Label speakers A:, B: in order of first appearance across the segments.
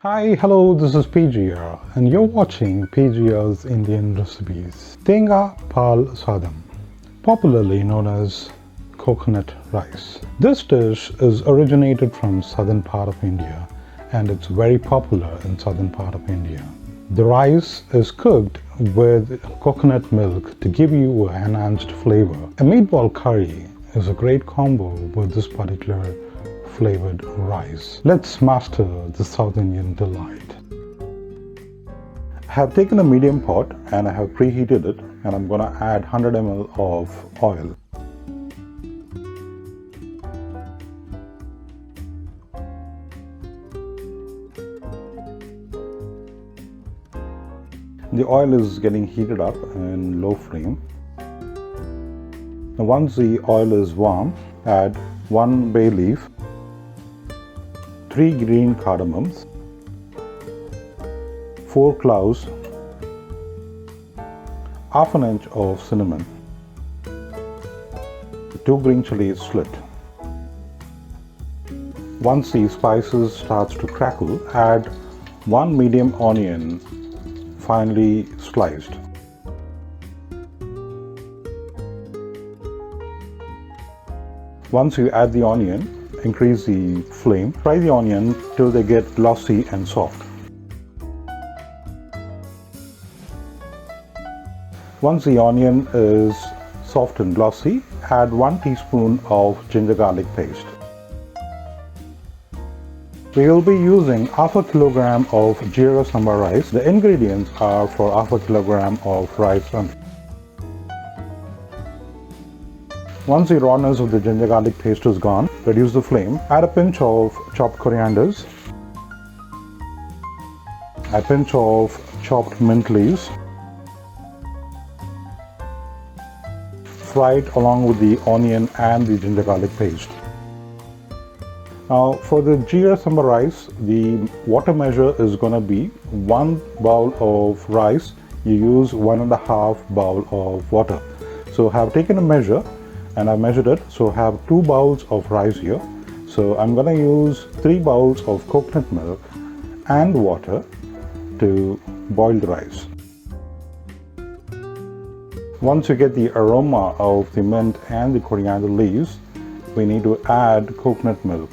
A: Hi, hello, this is PGR and you're watching PGR's Indian Recipes. Tenga Pal Sadam, popularly known as coconut rice. This dish is originated from southern part of India and it's very popular in southern part of India. The rice is cooked with coconut milk to give you an enhanced flavor. A meatball curry is a great combo with this particular flavored rice. Let's master the South Indian delight. I have taken a medium pot and I have preheated it, and I'm going to add 100 ml of oil. The oil is getting heated up in low flame. Now once the oil is warm, add 1 bay leaf, 3 green cardamoms, 4 cloves, half an inch of cinnamon, 2 green chilies slit. Once the spices starts to crackle, add 1 medium onion finely sliced. Once you add the onion, increase the flame. Fry the onion till they get glossy and soft. Once the onion is soft and glossy, add 1 teaspoon of ginger garlic paste. We will be using half a kilogram of Jeera Sambar rice. The ingredients are for half a kilogram of rice. Once the rawness of the ginger garlic paste is gone, reduce the flame. Add a pinch of chopped corianders, a pinch of chopped mint leaves. Fry it along with the onion and the ginger garlic paste. Now for the Jeera Sambar rice, the water measure is going to be 1 bowl of rice. You use 1.5 bowl of water. So I have taken a measure and I measured it. So I have 2 bowls of rice here. So I'm going to use 3 bowls of coconut milk and water to boil the rice. Once you get the aroma of the mint and the coriander leaves, we need to add coconut milk.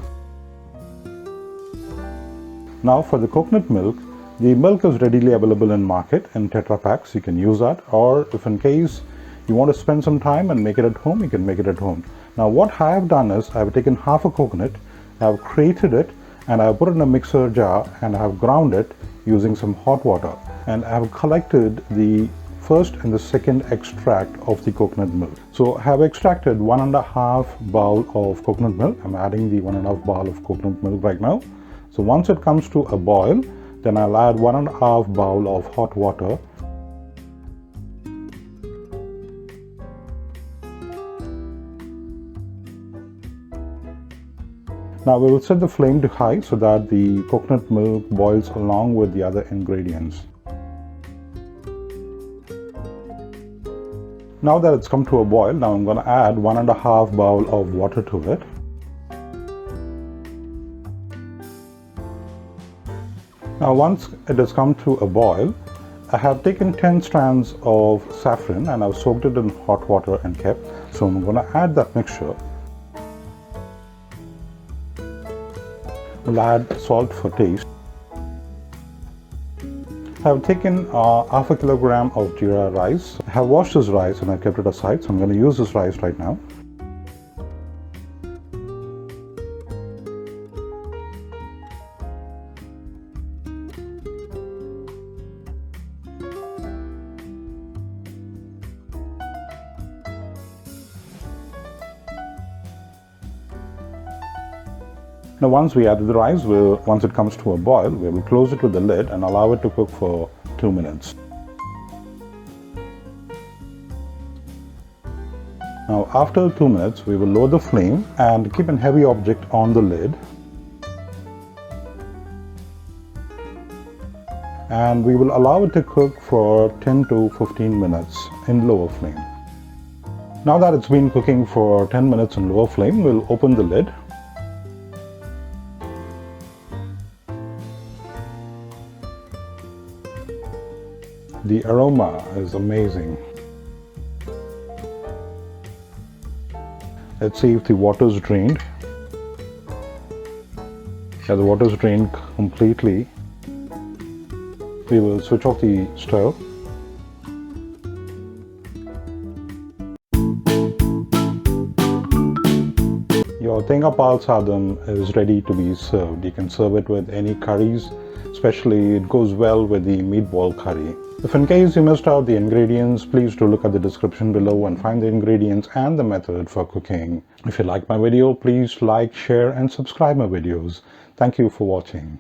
A: Now for the coconut milk, the milk is readily available in market in Tetra packs. You can use that, or if in case you want to spend some time and make it at home, you can make it at home. Now what I have done is I have taken half a coconut, I have grated it, and I have put it in a mixer jar and I have ground it using some hot water, and I have collected the first and the second extract of the coconut milk. So I have extracted 1.5 bowl of coconut milk. I'm adding the 1.5 bowl of coconut milk right now. So once it comes to a boil, then I'll add 1.5 bowl of hot water. Now we will set the flame to high so that the coconut milk boils along with the other ingredients. Now that it's come to a boil, now I'm going to add 1.5 bowl of water to it. Now once it has come to a boil, I have taken 10 strands of saffron and I've soaked it in hot water and kept. So I'm going to add that mixture. We'll add salt for taste. I have taken half a kilogram of jeera rice. I have washed this rice and I kept it aside, so I'm going to use this rice right now. Now once we added the rice, once it comes to a boil, we will close it with the lid and allow it to cook for 2 minutes. Now after 2 minutes, we will lower the flame and keep a heavy object on the lid. And we will allow it to cook for 10 to 15 minutes in lower flame. Now that it's been cooking for 10 minutes on low flame, we'll open the lid. The aroma is amazing. Let's see if the water is drained. Yeah, the water is drained completely. We will switch off the stove. Your Tenga Pal Sadam is ready to be served. You can serve it with any curries, especially it goes well with the meatball curry. If in case you missed out the ingredients, please do look at the description below and find the ingredients and the method for cooking. If you like my video, please like, share and subscribe my videos. Thank you for watching.